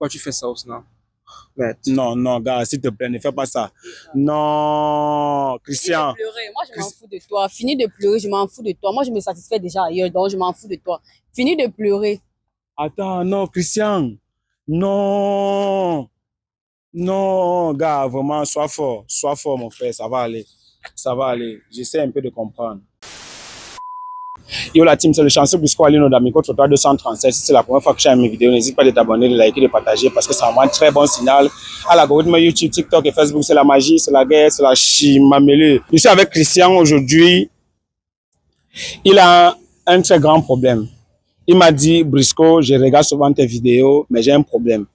Pourquoi tu fais ça, Osna? Non, gars, s'il te plaît, ne fais pas ça. Non, Christian. Finis de pleurer. Moi, je m'en fous de toi. Finis de pleurer, je m'en fous de toi. Moi, je me satisfais déjà ailleurs, donc je m'en fous de toi. Finis de pleurer. Attends, non, Christian. Non. Non, gars, vraiment, sois fort, mon frère, ça va aller. Ça va aller. J'essaie un peu de comprendre. Yo la team, c'est le chanceux Brisco Alino d'Amico Trottoir 237. Si c'est la première fois que j'aime mes vidéos, n'hésite pas de t'abonner, de liker, de partager parce que ça envoie un très bon signal à l'algorithme YouTube, TikTok et Facebook. C'est la magie, c'est la guerre, c'est la chimamélue. Je suis avec Christian aujourd'hui. Il a un très grand problème. Il m'a dit, Brisco, je regarde souvent tes vidéos, mais j'ai un problème.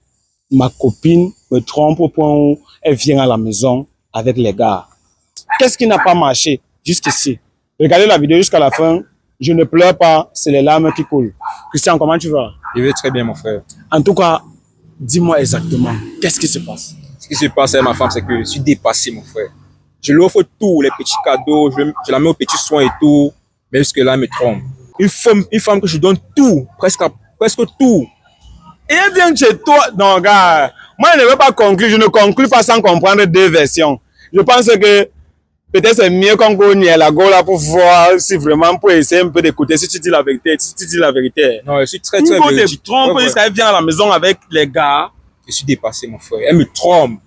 Ma copine me trompe au point où elle vient à la maison avec les gars. Qu'est-ce qui n'a pas marché jusqu'ici? Regardez la vidéo jusqu'à la fin. Je ne pleure pas, c'est les larmes qui coulent. Christian, comment tu vas? Je vais très bien, mon frère. En tout cas, dis-moi exactement, qu'est-ce qui se passe? Ce qui se passe avec ma femme, c'est que je suis dépassé, mon frère. Je lui offre tout, les petits cadeaux, je la mets aux petits soins et tout, mais jusque-là, elle me trompe. Une femme que je donne tout, presque tout. Et elle vient chez toi. Non, gars, moi, je ne veux pas conclure. Je ne conclue pas sans comprendre deux versions. Je pense que peut-être c'est mieux qu'on gagne la go là pour voir si vraiment, pour essayer un peu d'écouter si tu dis la vérité. Si tu dis la vérité. Non, je suis très véridique. Tu trompes jusqu'à elle vient à la maison avec les gars. Je suis dépassé, mon frère. Elle me trompe.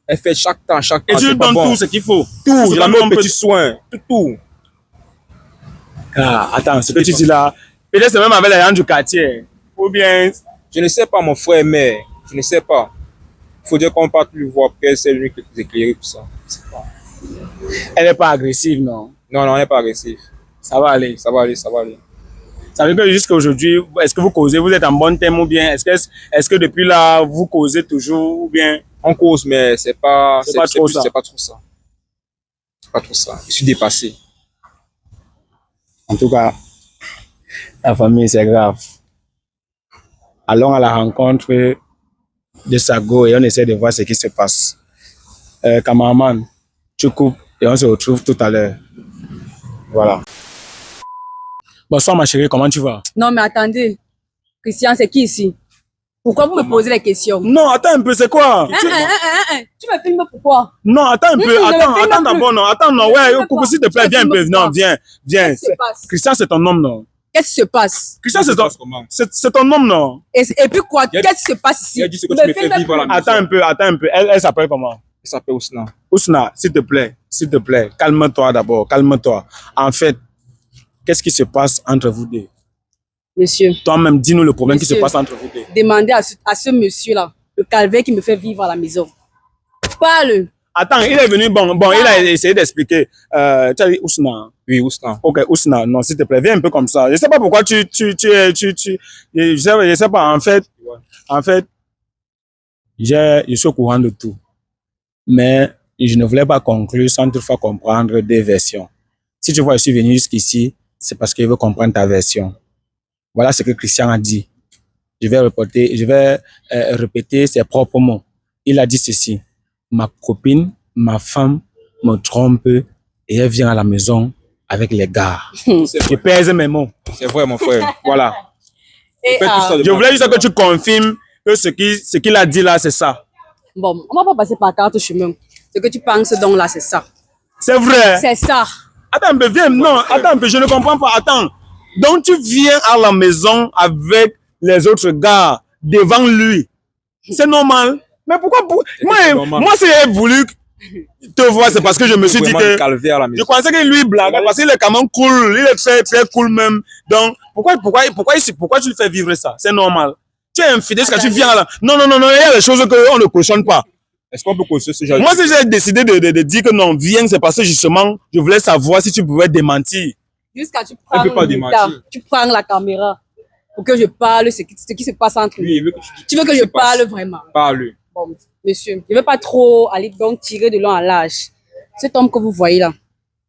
Elle fait chaque temps. Et tu lui donnes tout ce qu'il faut. Tout, je la mets aux petits soins. Tout. Ah, attends, ce que tu dis là, peut-être c'est même avec les gens du quartier. Ou bien... Je ne sais pas, mon frère, mais je ne sais pas. Il faut dire qu'on part plus voir qu'elle c'est lui qui nous éclairer tout ça. Elle n'est pas agressive, non? Non, elle n'est pas agressive. Ça va aller. Ça va aller. Ça veut dire que jusqu'à aujourd'hui, est-ce que vous causez, vous êtes en bon thème ou bien est-ce que depuis là, vous causez toujours ou bien? On cause, mais c'est pas trop ça. C'est pas trop ça. Je suis dépassé. En tout cas, la famille, c'est grave. Allons à la rencontre de Sago et on essaie de voir ce qui se passe. Cameraman, tu coupes et on se retrouve tout à l'heure. Voilà. Bonsoir ma chérie, comment tu vas? Non, mais attendez. Christian, c'est qui ici? Pourquoi vous me posez les questions? Non, attends un peu, c'est quoi? Tu me filmes pourquoi? Non, attends un peu, attends d'abord, non, attends, non, ouais, coucou, s'il te plaît, viens un peu, non, viens. Christian, c'est ton nom, non? Qu'est-ce qui se passe? Christian, c'est ton nom, non? Et puis quoi? Qu'est-ce qui se passe ici? Il a dit ce que tu me fais vivre à la maison. Attends un peu. Elle s'appelle comment? Elle s'appelle Ousna. Ousna, s'il te plaît, calme-toi d'abord, calme-toi. En fait, qu'est-ce qui se passe entre vous deux? Monsieur. Toi-même, dis-nous le problème qui se passe entre vous deux. Demandez à ce monsieur-là, le calvaire qui me fait vivre à la maison. Parle. Attends, il est venu, il a essayé d'expliquer. Tu as dit Ousna? Oui, Ousna. Ok, Ousna, non, s'il te plaît, viens un peu comme ça. Je sais pas pourquoi je sais pas, en fait, je suis au courant de tout. Mais je ne voulais pas conclure sans toutefois comprendre des versions. Si tu vois, je suis venu jusqu'ici, c'est parce que je veux comprendre ta version. Voilà ce que Christian a dit. Je vais répéter ses propres mots. Il a dit ceci. Ma copine, ma femme me trompe et elle vient à la maison avec les gars. Je pèse mes mots. C'est vrai, mon frère. Voilà. Je voulais juste que tu confirmes que ce qu'il a dit là, c'est ça. Bon, on va pas passer par carte chemin. Ce que tu penses donc là, c'est ça. C'est vrai. C'est ça. Attends un peu, viens. Non, attends un peu, je ne comprends pas. Attends. Donc tu viens à la maison avec les autres gars devant lui. C'est normal. Mais pourquoi moi si j'ai voulu te voir, c'est parce que je me suis dit que je pensais que lui blague parce qu'il est quand même cool, il est très très cool même. Donc pourquoi tu le fais vivre ça? C'est normal. Tu es infidèle parce que tu viens là. Non, il y a des choses qu'on ne cautionne pas. Est-ce qu'on peut cautionner ce genre? Moi si j'ai décidé de dire que non, viens, c'est parce que justement je voulais savoir si tu pouvais démentir. Jusqu'à tu prends la caméra pour que je parle ce qui se passe entre nous. Tu veux que je parle vraiment? Parle. Bon, monsieur, je ne veux pas trop aller donc tirer de long à large. Cet homme que vous voyez là,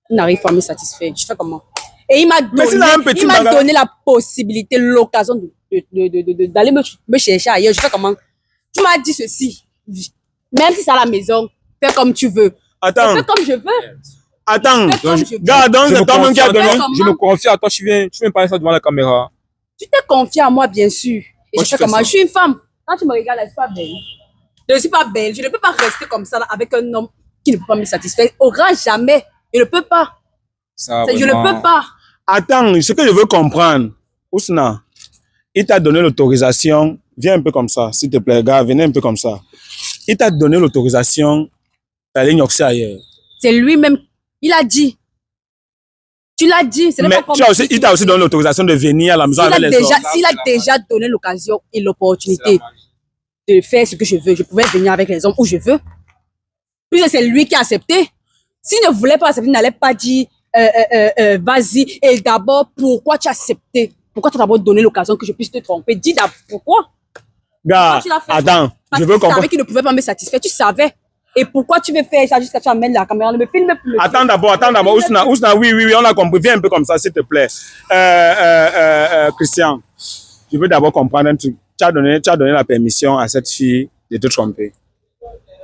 il n'arrive pas à me satisfaire. Je fais comment? Et il m'a donné la possibilité, l'occasion d'aller me chercher ailleurs. Je fais comment? Tu m'as dit ceci. Même si c'est à la maison, fais comme tu veux. Attends. Fais comme je veux. Attends, gars, donc c'est toi-même qui a donné. Je me confie à toi, tu viens parler ça devant la caméra. Tu t'es confié à moi, bien sûr. Et je fais comment? Je suis une femme. Quand tu me regardes, là, je suis pas belle. Je ne suis pas belle. Je ne peux pas rester comme ça là, avec un homme qui ne peut pas me satisfaire. Au grand jamais. Je ne peux pas. Ça, Je ne peux pas. Attends, ce que je veux comprendre, Ousna, il t'a donné l'autorisation. Viens un peu comme ça, s'il te plaît, gars, venez un peu comme ça. Il t'a donné l'autorisation d'aller noxer ailleurs. C'est lui-même. Il a dit. Tu l'as dit. Ce n'est Mais pas comme il t'a aussi donné l'autorisation de venir à la maison avec les autres. S'il a déjà donné l'occasion et l'opportunité de faire ce que je veux, je pouvais venir avec les hommes où je veux. Puis c'est lui qui a accepté. S'il ne voulait pas accepter, il n'allait pas dire vas-y. Et d'abord, pourquoi tu as accepté? Pourquoi tu as d'abord donné l'occasion que je puisse te tromper? Dis d'abord pourquoi. Gars, attends, je veux comprendre. Tu savais qu'il ne pouvait pas me satisfaire. Tu savais. Et pourquoi tu veux faire ça jusqu'à ce que tu amènes la caméra? Ne me filme plus. Attends d'abord. Ousna, oui, on a compris. Viens un peu comme ça, s'il te plaît. Christian, je veux d'abord comprendre un truc. Tu as donné la permission à cette fille de te tromper.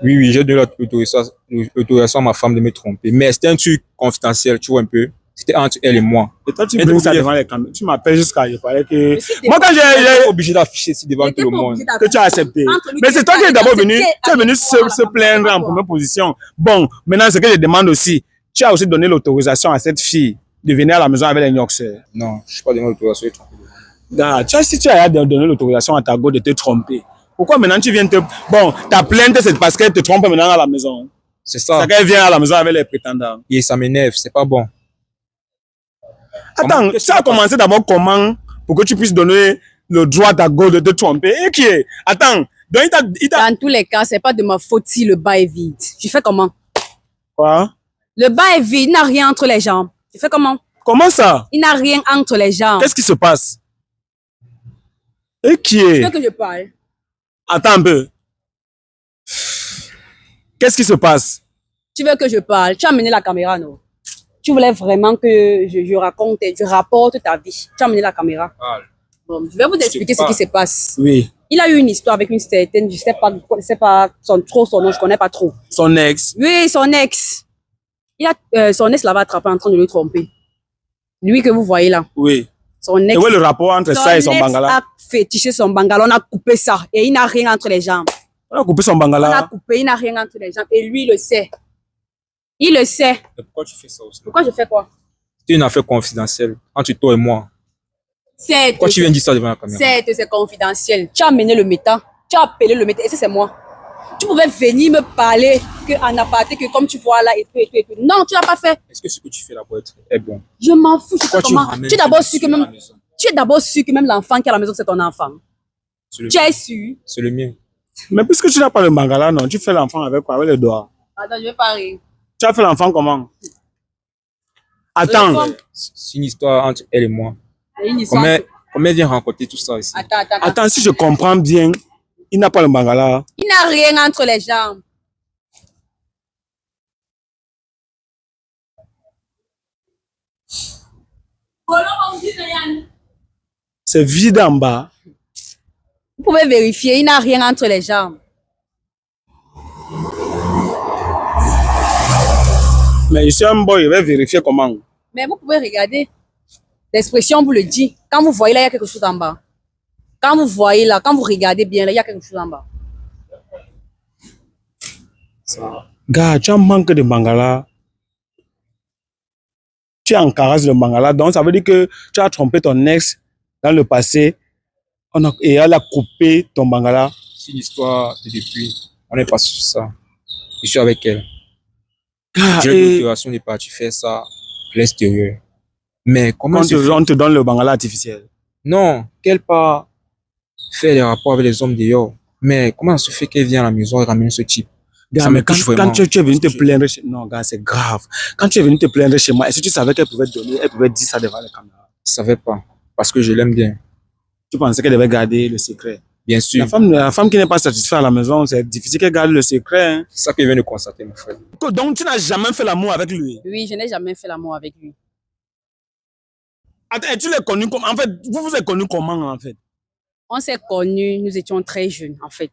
Oui, j'ai donné l'autorisation à ma femme de me tromper. Mais c'était un truc confidentiel, tu vois un peu. C'était entre elle et moi. Et toi, tu brinques ça devant les caméras. Tu m'appelles jusqu'à je parlais que... Moi, quand j'ai obligé d'afficher ici devant tout le monde. Que tu as accepté. Mais c'est toi qui es d'abord venu. Tu es venu se plaindre en première position. Bon, maintenant, ce que je demande aussi, tu as aussi donné l'autorisation à cette fille de venir à la maison avec les Nyoxers. Non, je ne suis pas donné l'autorisation de tromper. Si tu as donné l'autorisation à ta go de te tromper, pourquoi maintenant tu viens te... Bon, ta plainte, c'est parce qu'elle te trompe maintenant à la maison. C'est ça. C'est qu'elle vient à la maison avec les prétendants. Et ça m'énerve, c'est pas bon. Attends, ça a commencé d'abord comment pour que tu puisses donner le droit à ta go de te tromper? Et qui est? Attends, donc Dans tous les cas, c'est pas de ma faute si le bas est vide. Tu fais comment? Quoi? Le bas est vide, il n'a rien entre les jambes. Tu fais comment? Comment ça? Il n'a rien entre les jambes. Qu'est-ce qui se passe? Et qui est? Tu veux que je parle? Attends un peu. Qu'est-ce qui se passe? Tu veux que je parle? Tu as amené la caméra, non? Tu voulais vraiment que je raconte, je rapporte ta vie. Tu as amené la caméra. Bon, je vais vous expliquer ce qui se passe. Oui. Il a eu une histoire avec une certaine, je sais pas son nom, je connais pas trop. Son ex? Oui, son ex. Son ex l'avait attrapé en train de le tromper. Lui que vous voyez là. Oui. Son ex. Et où est le rapport entre ça et son bangala? Son ex a fétiché son bangala, on a coupé ça et il n'a rien entre les jambes. On a coupé son bangala? On a coupé, il n'a rien entre les jambes et lui il le sait. Il le sait. Et pourquoi tu fais ça aussi? Pourquoi je fais quoi? C'est une affaire confidentielle entre toi et moi. Pourquoi tu viens dire ça devant la caméra? Certes, c'est confidentiel. Tu as amené le méta, tu as appelé le méta et c'est moi. Tu pouvais venir me parler en aparté, que comme tu vois là et tout et tout et tout. Non, tu l'as pas fait. Est-ce que ce que tu fais là-bas est bon? Je m'en fous. Pourquoi tu ramènes Tu es d'abord sûr à que la même, maison? tu es d'abord sûr que même l'enfant qui est à la maison c'est ton enfant. Tu es sûr? C'est le mien. Mais puisque tu n'as pas le bangala, non, tu fais l'enfant avec quoi? Avec les doigts. Attends, je vais pas rire. Tu as fait l'enfant comment? Attends. C'est une histoire entre elle et moi. C'est une histoire. Comment elle vient rencontrer tout ça ici? Attends, si je comprends bien, il n'a pas le bangala. Il n'a rien entre les jambes. C'est vide en bas. Vous pouvez vérifier, il n'a rien entre les jambes. Mais je suis un boy, je vais vérifier comment. Mais vous pouvez regarder. L'expression vous le dit. Quand vous voyez là, il y a quelque chose en bas. Quand vous voyez là, quand vous regardez bien là, il y a quelque chose en bas. Gars, tu as un manque de bangala. Tu es en caresse de bangala. Donc, ça veut dire que tu as trompé ton ex dans le passé et elle a coupé ton bangala. C'est une histoire de depuis. On n'est pas sur ça. Je suis avec elle. J'ai l'autorisation de partir faire ça à l'extérieur. Mais comment on te donne le bangala artificiel? Non, qu'elle part faire des rapports avec les hommes dehors. Mais comment ça se fait qu'elle vient à la maison et ramène ce type? Gars, mais quand tu es venu te plaindre chez... Non, gars, c'est grave. Quand tu es venu te plaindre chez moi, est-ce que tu savais qu'elle pouvait dire ça devant les caméras? Je ne savais pas. Parce que je l'aime bien. Tu pensais qu'elle devait garder le secret? Bien sûr. La femme qui n'est pas satisfaite à la maison, c'est difficile qu'elle garde le secret. Hein? C'est ça que je viens de constater, mon frère. Donc, tu n'as jamais fait l'amour avec lui? Oui, je n'ai jamais fait l'amour avec lui. Attends, et tu l'as connu comment? En fait, vous vous êtes connu comment, en fait? On s'est connus, nous étions très jeunes, en fait.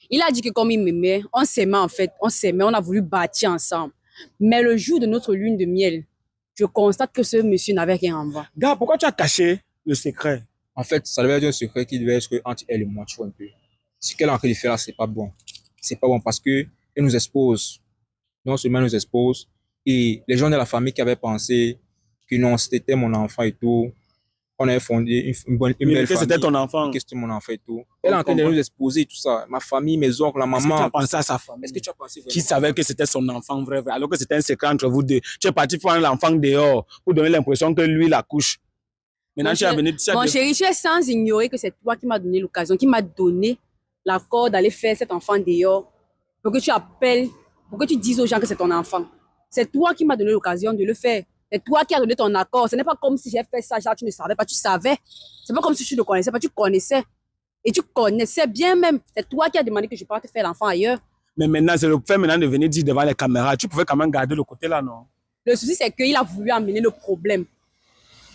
Il a dit que comme il m'aimait, on s'aimait, en fait. On s'aimait, on a voulu bâtir ensemble. Mais le jour de notre lune de miel, je constate que ce monsieur n'avait rien en bas. Gars, pourquoi tu as caché le secret? En fait, ça devait être un secret qui devait être entre elle et moi, tu vois un peu. Ce qu'elle est en train de faire là, c'est pas bon. C'est pas bon parce que elle nous expose. Non seulement elle nous expose, et les gens de la famille qui avaient pensé que non, c'était mon enfant et tout, on avait fondé une belle que famille. c'était ton enfant. Que c'était mon enfant et tout. Elle est en train de nous exposer tout ça. Ma famille, mes oncles, la maman. Est-ce que tu as pensé à sa famille? Est-ce que tu as pensé vraiment? Qui savait que c'était son enfant vrai, alors que c'était un secret entre vous deux. Tu es parti prendre l'enfant dehors pour donner l'impression que lui la couche. Maintenant, tu es venu... Mon chéri, tu es sans ignorer que c'est toi qui m'as donné l'occasion, qui m'a donné l'accord d'aller faire cet enfant dehors pour que tu appelles, pour que tu dises aux gens que c'est ton enfant. C'est toi qui m'as donné l'occasion de le faire. C'est toi qui as donné ton accord. Ce n'est pas comme si j'ai fait ça, genre, tu ne savais pas, tu savais. C'est pas comme si tu ne connaissais pas, tu connaissais. Et tu connaissais bien même. C'est toi qui as demandé que je parte faire l'enfant ailleurs. Mais maintenant, c'est le fait maintenant de venir dire devant les caméras. Tu pouvais quand même garder le côté là, non? Le souci, c'est qu'il a voulu amener le problème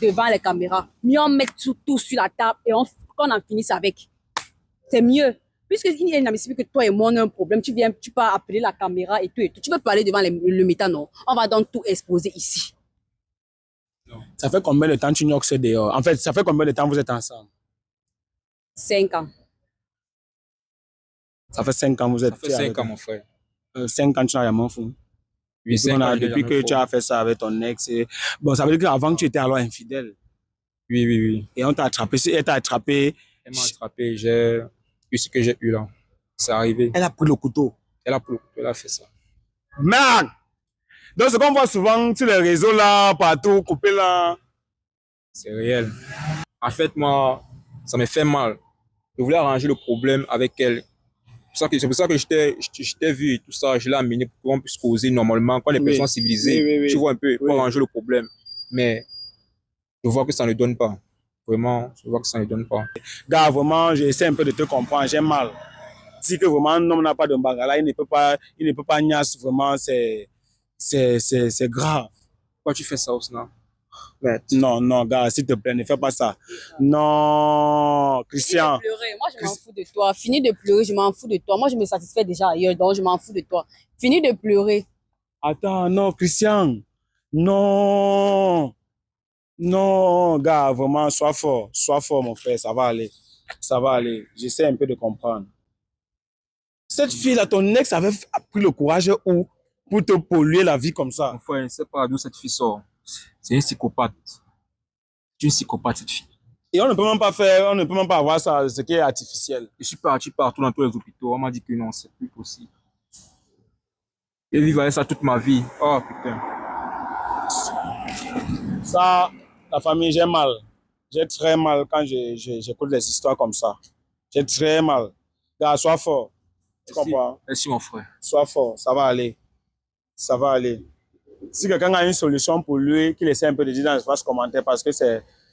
devant les caméras. Mieux on met tout sur la table et qu'on en finisse avec. C'est mieux. Puisqu'il est inadmissible que toi et moi on a un problème, tu peux appeler la caméra et tout et tout. Tu peux parler devant le méta, non? On va donc tout exposer ici. Non. Ça fait combien de temps tu n'as que dehors? En fait, ça fait combien de temps vous êtes ensemble? 5 ans. Ça fait 5 ans vous êtes... Ça fait 5 ans, mon frère. 5 ans, tu n'as rien fait. Oui, 5 ans, depuis que tu as fait ça avec ton ex. Bon, ça veut dire qu'avant, tu étais alors infidèle. Oui, oui, oui. Et on t'a attrapé. Elle t'a attrapé. Elle m'a attrapé. J'ai eu ce que j'ai eu là. C'est arrivé. Elle a pris le couteau. Elle a pris le couteau. Elle a fait ça. Merde! Donc, ce qu'on voit souvent sur les réseaux là, partout, coupé là. C'est réel. En fait, moi, ça me fait mal. Je voulais arranger le problème avec elle. C'est pour ça que je t'ai vu et tout ça. Je l'ai amené pour qu'on puisse causer normalement. Quand les personnes civilisées, tu vois un peu, pour arranger le problème. Mais je vois que ça ne donne pas. Vraiment, je vois que ça ne donne pas. Gars, vraiment, j'essaie un peu de te comprendre. J'ai mal. Si que vraiment un homme n'a pas de bagala, il ne peut pas niasse vraiment, c'est grave. Pourquoi tu fais ça, Osna? Non, non, gars, s'il te plaît, ne fais pas ça. Non, Christian. Finis de pleurer. Moi, je m'en fous de toi. Finis de pleurer, je m'en fous de toi. Moi, je me satisfais déjà ailleurs, donc je m'en fous de toi. Finis de pleurer. Attends, non, Christian. Non. Non, gars, vraiment, sois fort, mon frère, ça va aller. Ça va aller. J'essaie un peu de comprendre. Cette fille-là, ton ex avait pris le courage où pour te polluer la vie comme ça. Mon frère, je ne sais pas d'où cette fille sort. C'est une psychopathe. C'est une psychopathe, cette fille. Et on ne peut même pas faire, on ne peut même pas avoir ça, ce qui est artificiel. Je suis parti partout dans tous les hôpitaux. On m'a dit que non, c'est plus possible. Et vivre avec ça toute ma vie. Oh putain. Ça, la famille, j'ai mal. J'ai très mal quand j'écoute des histoires comme ça. J'ai très mal. Gars, sois fort. Tu comprends? Merci, mon frère. Sois fort, ça va aller. Ça va aller. Si quelqu'un a une solution pour lui, qu'il essaie un peu de dire dans l'espace commentaire parce que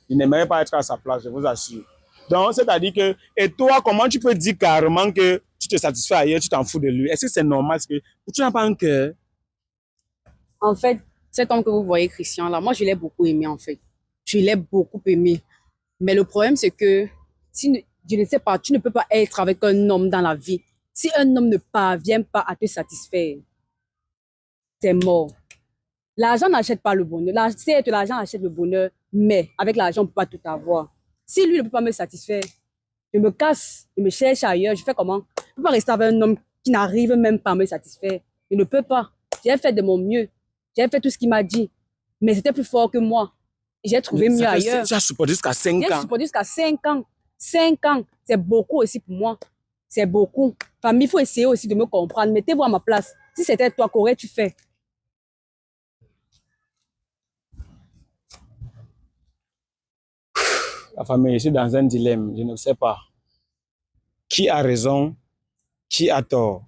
il n'aimerait pas être à sa place, je vous assure. Donc, c'est-à-dire que, et toi, comment tu peux dire carrément que tu te satisfais ailleurs, tu t'en fous de lui? Est-ce que c'est normal? Est-ce que tu n'as pas un cœur? En fait, cet homme que vous voyez, Christian, là, moi, je l'ai beaucoup aimé, en fait. Je l'ai beaucoup aimé. Mais le problème, c'est que, je ne sais pas, tu ne peux pas être avec un homme dans la vie. Si un homme ne parvient pas à te satisfaire, c'est mort. L'argent n'achète pas le bonheur. Certes, l'argent achète le bonheur, mais avec l'argent, on ne peut pas tout avoir. Si lui ne peut pas me satisfaire, je me casse, je me cherche ailleurs, je fais comment? Je ne peux pas rester avec un homme qui n'arrive même pas à me satisfaire. Je ne peux pas. J'ai fait de mon mieux. J'ai fait tout ce qu'il m'a dit. Mais c'était plus fort que moi. J'ai trouvé mieux ailleurs. Tu as supporté jusqu'à 5 ans. J'ai supporté jusqu'à 5 ans. 5 ans, c'est beaucoup aussi pour moi. C'est beaucoup. Famille, il faut essayer aussi de me comprendre. Mettez-vous à ma place. Si c'était toi, qu'aurais-tu fait? La famille, je suis dans un dilemme. Je ne sais pas. Qui a raison? Qui a tort?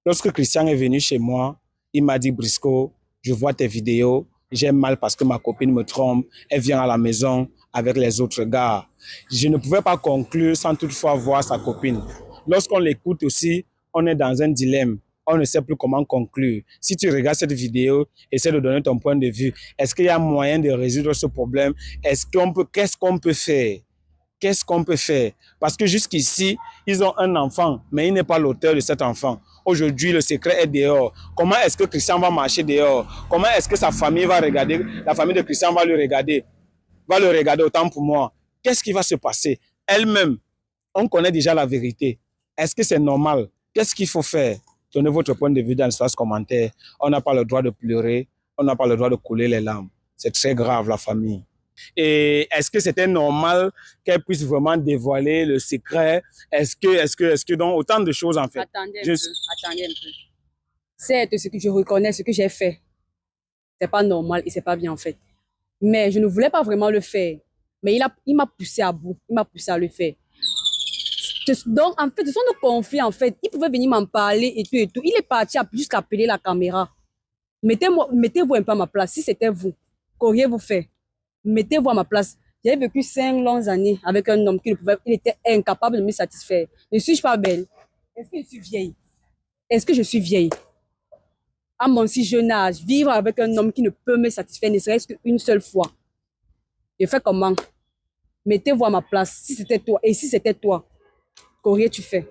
Lorsque Christian est venu chez moi, il m'a dit, Brisco, je vois tes vidéos. J'ai mal parce que ma copine me trompe. Elle vient à la maison avec les autres gars. Je ne pouvais pas conclure sans toutefois voir sa copine. Lorsqu'on l'écoute aussi, on est dans un dilemme. On ne sait plus comment conclure. Si tu regardes cette vidéo, essaie de donner ton point de vue. Est-ce qu'il y a moyen de résoudre ce problème? Qu'est-ce qu'on peut faire? Qu'est-ce qu'on peut faire? Parce que jusqu'ici, ils ont un enfant, mais il n'est pas l'auteur de cet enfant. Aujourd'hui, le secret est dehors. Comment est-ce que Christian va marcher dehors? Comment est-ce que sa famille va regarder? La famille de Christian va le regarder autant pour moi. Qu'est-ce qui va se passer? Elle-même, on connaît déjà la vérité. Est-ce que c'est normal? Qu'est-ce qu'il faut faire? Donnez votre point de vue dans l'espace commentaire. On n'a pas le droit de pleurer, on n'a pas le droit de couler les larmes. C'est très grave, la famille. Et est-ce que c'était normal qu'elle puisse vraiment dévoiler le secret? Est-ce que donc autant de choses en fait? Attendez un peu. Certes, ce que je reconnais, ce que j'ai fait, c'est pas normal et c'est pas bien en fait. Mais je ne voulais pas vraiment le faire. Mais il m'a poussé à bout, il m'a poussé à le faire. Donc en fait, ce sont nos conflits en fait. Il pouvait venir m'en parler et tout et tout. Il est parti jusqu'à appeler la caméra. Mettez-vous un peu à ma place. Si c'était vous, qu'auriez-vous fait? Mettez-vous à ma place. J'ai vécu 5 longues années avec un homme il était incapable de me satisfaire. Ne suis-je pas belle? Est-ce que je suis vieille? Est-ce que je suis vieille? À mon si jeune âge, vivre avec un homme qui ne peut me satisfaire, ne serait-ce qu'une seule fois. Je fais comment? Mettez-vous à ma place. Si c'était toi, et si c'était toi, qu'aurais-tu fait?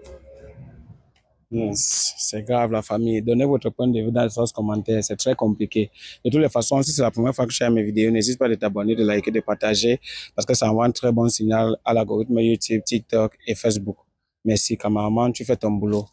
C'est grave, la famille. Donnez votre point de vue dans les commentaires. C'est très compliqué. De toutes les façons, si c'est la première fois que je fais mes vidéos, n'hésite pas de t'abonner, de liker, de partager parce que ça envoie un très bon signal à l'algorithme YouTube, TikTok et Facebook. Merci, cameraman. Tu fais ton boulot.